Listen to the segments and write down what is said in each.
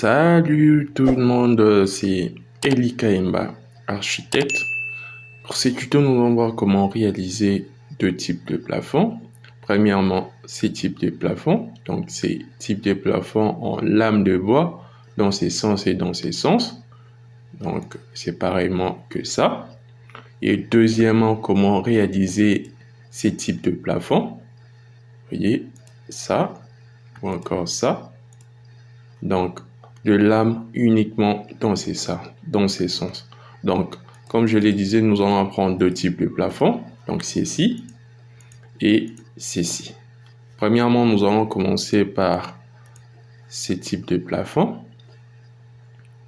Salut tout le monde, c'est Eli Kaemba, architecte. Pour ces tutos, nous allons voir comment réaliser deux types de plafonds. Premièrement, ces types de plafonds. Donc, ces types de plafonds en lame de bois dans ces sens et dans ces sens. Donc, c'est pareillement que ça. Et deuxièmement, comment réaliser ces types de plafonds. Vous voyez, ça ou encore ça. Donc, de lame uniquement dans ces sens. Donc, comme je le disais, nous allons apprendre deux types de plafonds. Donc, ceci et ceci. Premièrement, nous allons commencer par ces types de plafonds.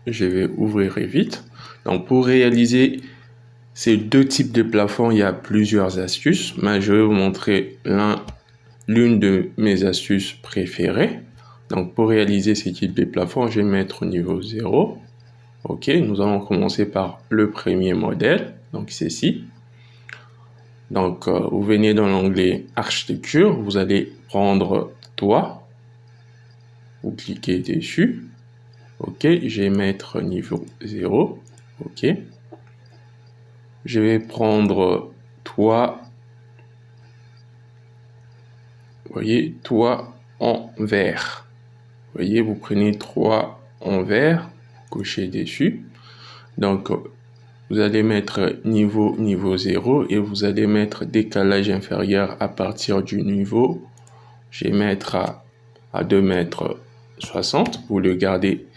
Je vais ouvrir vite. Donc, pour réaliser ces deux types de plafonds, il y a plusieurs astuces, mais je vais vous montrer l'une de mes astuces préférées. Donc, pour réaliser ce type de plafond, je vais mettre au niveau 0. OK, nous allons commencer par le premier modèle. Donc, ceci. Donc, vous venez dans l'onglet Architecture. Vous allez prendre Toit. Vous cliquez dessus. OK, je vais mettre niveau 0. OK. Je vais prendre Toit. Vous voyez, Toit en vert. Vous voyez, vous prenez 3 en vert, cochez dessus. Donc, vous allez mettre niveau 0 et vous allez mettre décalage inférieur à partir du niveau. Je vais mettre à 2 mètres 60. Vous le gardez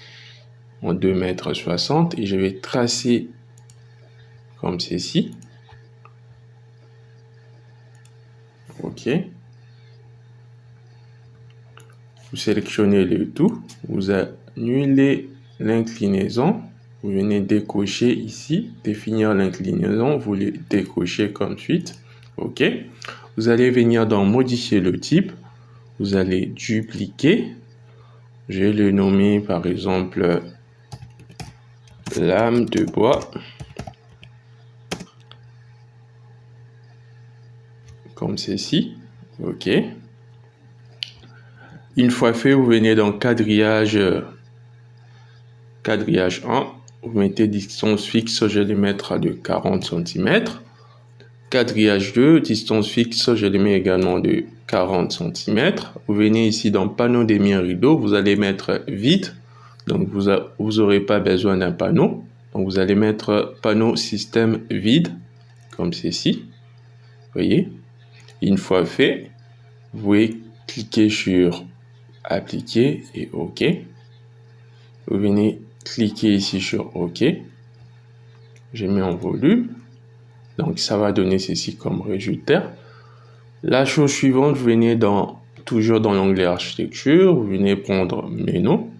en 2 mètres 60 et je vais tracer comme ceci. OK. Vous sélectionnez le tout, vous annulez l'inclinaison, vous venez décocher ici, définir l'inclinaison, vous le décochez comme suite. OK. Vous allez venir dans modifier le type, vous allez dupliquer, je vais le nommer par exemple lame de bois, comme ceci. OK. Une fois fait, vous venez dans quadrillage 1, vous mettez distance fixe, je vais le mettre de 40 cm. Quadrillage 2, distance fixe, je le mets également de 40 cm. Vous venez ici dans panneau demi-rideau, vous allez mettre vide, donc vous n'aurez pas besoin d'un panneau. Donc vous allez mettre panneau système vide, comme ceci. Vous voyez, une fois fait, vous pouvez cliquer sur appliquer et OK. Vous venez cliquer ici sur OK. Je mets en volume. Donc, ça va donner ceci comme résultat. La chose suivante, vous venez toujours dans l'onglet architecture. Vous venez prendre menu. Vous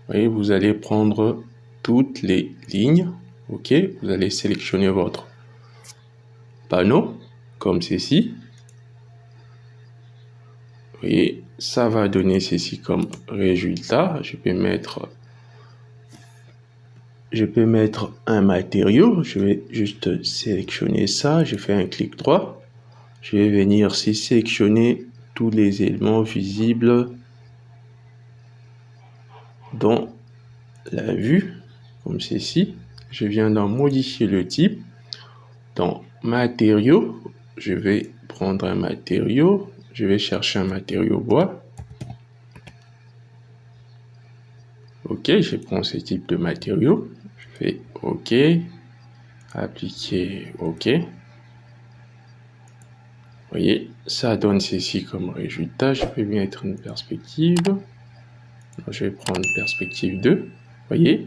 voyez, vous allez prendre toutes les lignes. OK. Vous allez sélectionner votre panneau comme ceci. Vous voyez, ça va donner ceci comme résultat. Je peux mettre un matériau. Je vais juste sélectionner ça. Je fais un clic droit. Je vais venir ici sélectionner tous les éléments visibles dans la vue, comme ceci. Je viens d'en modifier le type. Dans matériaux, je vais prendre un matériau. Je vais chercher un matériau bois. OK, je prends ce type de matériau. Je fais OK. Appliquer OK. Vous voyez, ça donne ceci comme résultat. Je peux mettre une perspective. Je vais prendre perspective 2. Vous voyez,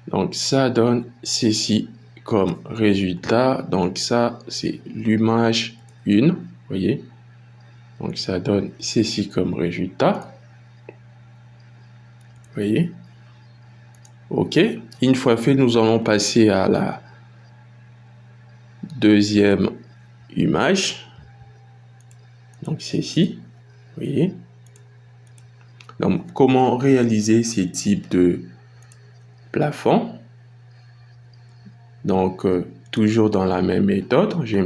donc ça donne ceci comme résultat. Donc ça, c'est l'image 1. Vous voyez, donc ça donne ceci comme résultat. Vous voyez, OK. Une fois fait, nous allons passer à la deuxième image. Donc ceci, vous voyez. Donc comment réaliser ces types de plafonds? Donc toujours dans la même méthode, je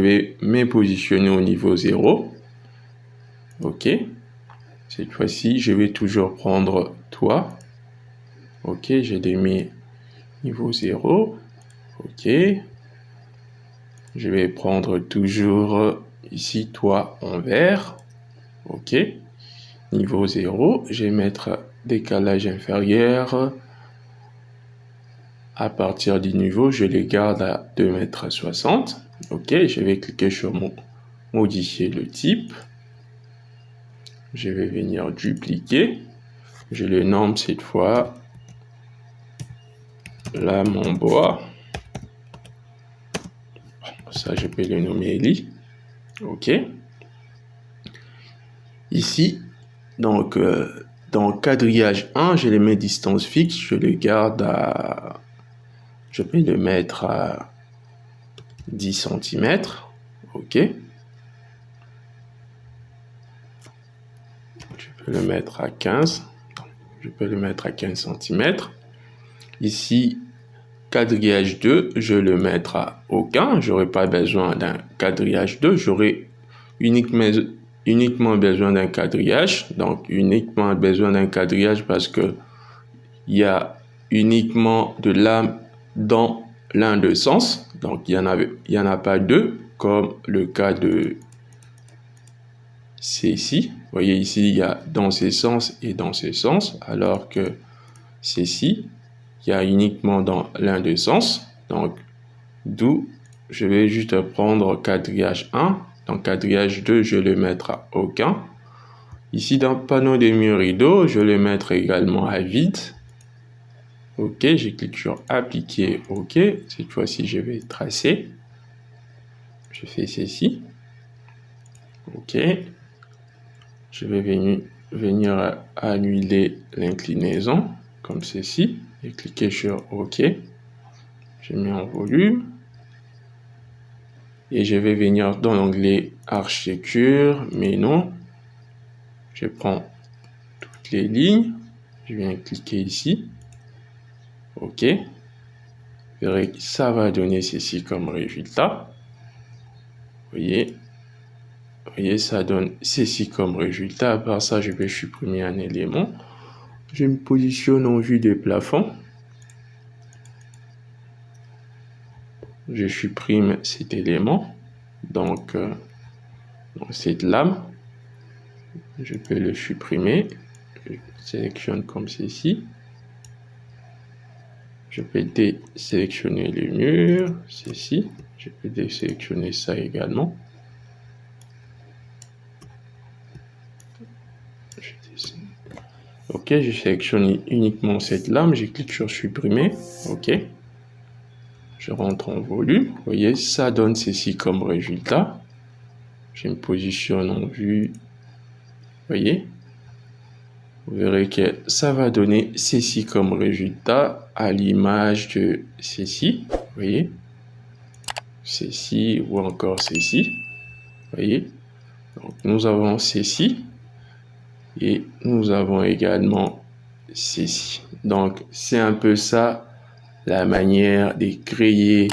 vais me positionner au niveau 0. OK. Cette fois-ci, je vais toujours prendre toit. Ok, j'ai mis niveau 0. Ok. Je vais prendre toujours ici toit en vert. Ok. Niveau 0, je vais mettre décalage inférieur. À partir du niveau, je les garde à 2,60 m. Ok, je vais cliquer sur modifier le type. Je vais venir dupliquer. Je le nomme cette fois lame en bois. Ça, je peux le nommer Eli. Ok. Ici, donc, dans quadrillage 1, je le mets distance fixe. Je le garde à... Je peux le mettre à 10 cm. Ok. Je peux le mettre à 15. Je peux le mettre à 15 cm. Ici, quadrillage 2, je le mettrai à aucun. Je n'aurai pas besoin d'un quadrillage 2. J'aurai uniquement besoin d'un quadrillage. Donc, uniquement besoin d'un quadrillage parce que il y a uniquement de lames dans l'un des sens. Donc, il y en a pas deux, comme le cas de ceci. Vous voyez ici, il y a dans ces sens et dans ces sens, alors que ceci, il y a uniquement dans l'un des sens. Donc, d'où je vais juste prendre quadrillage 1. Dans quadrillage 2, je vais le mettre à aucun. Ici, dans panneau des murs rideaux, je vais le mettre également à vide. Ok, je clique sur appliquer. Ok, cette fois-ci, je vais tracer. Je fais ceci. Ok. Je vais venir annuler l'inclinaison comme ceci et cliquer sur OK. Je mets en volume et je vais venir dans l'onglet architecture, mais non. Je prends toutes les lignes. Je viens cliquer ici. OK. Vous verrez que ça va donner ceci comme résultat. Vous voyez, ça donne ceci comme résultat. À part ça, je vais supprimer un élément. Je me positionne en vue des plafonds. Je supprime cet élément. Donc, cette lame, je peux le supprimer. Je sélectionne comme ceci. Je peux désélectionner le mur, ceci. Je peux désélectionner ça également. Ok, je sélectionne uniquement cette lame. Je clique sur supprimer. Ok. Je rentre en volume. Vous voyez, ça donne ceci comme résultat. Je me positionne en vue. Vous voyez. Vous verrez que ça va donner ceci comme résultat à l'image de ceci. Vous voyez. Ceci ou encore ceci. Vous voyez. Donc, nous avons ceci. Et nous avons également ceci. Donc, c'est un peu ça la manière de créer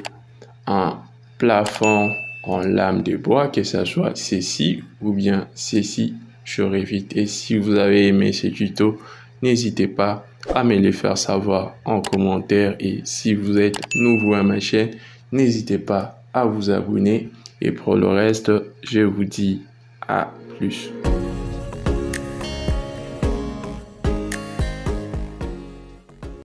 un plafond en lame de bois, que ce soit ceci ou bien ceci sur Revit. Et si vous avez aimé ce tuto, n'hésitez pas à me le faire savoir en commentaire. Et si vous êtes nouveau à ma chaîne, n'hésitez pas à vous abonner. Et pour le reste, je vous dis à plus.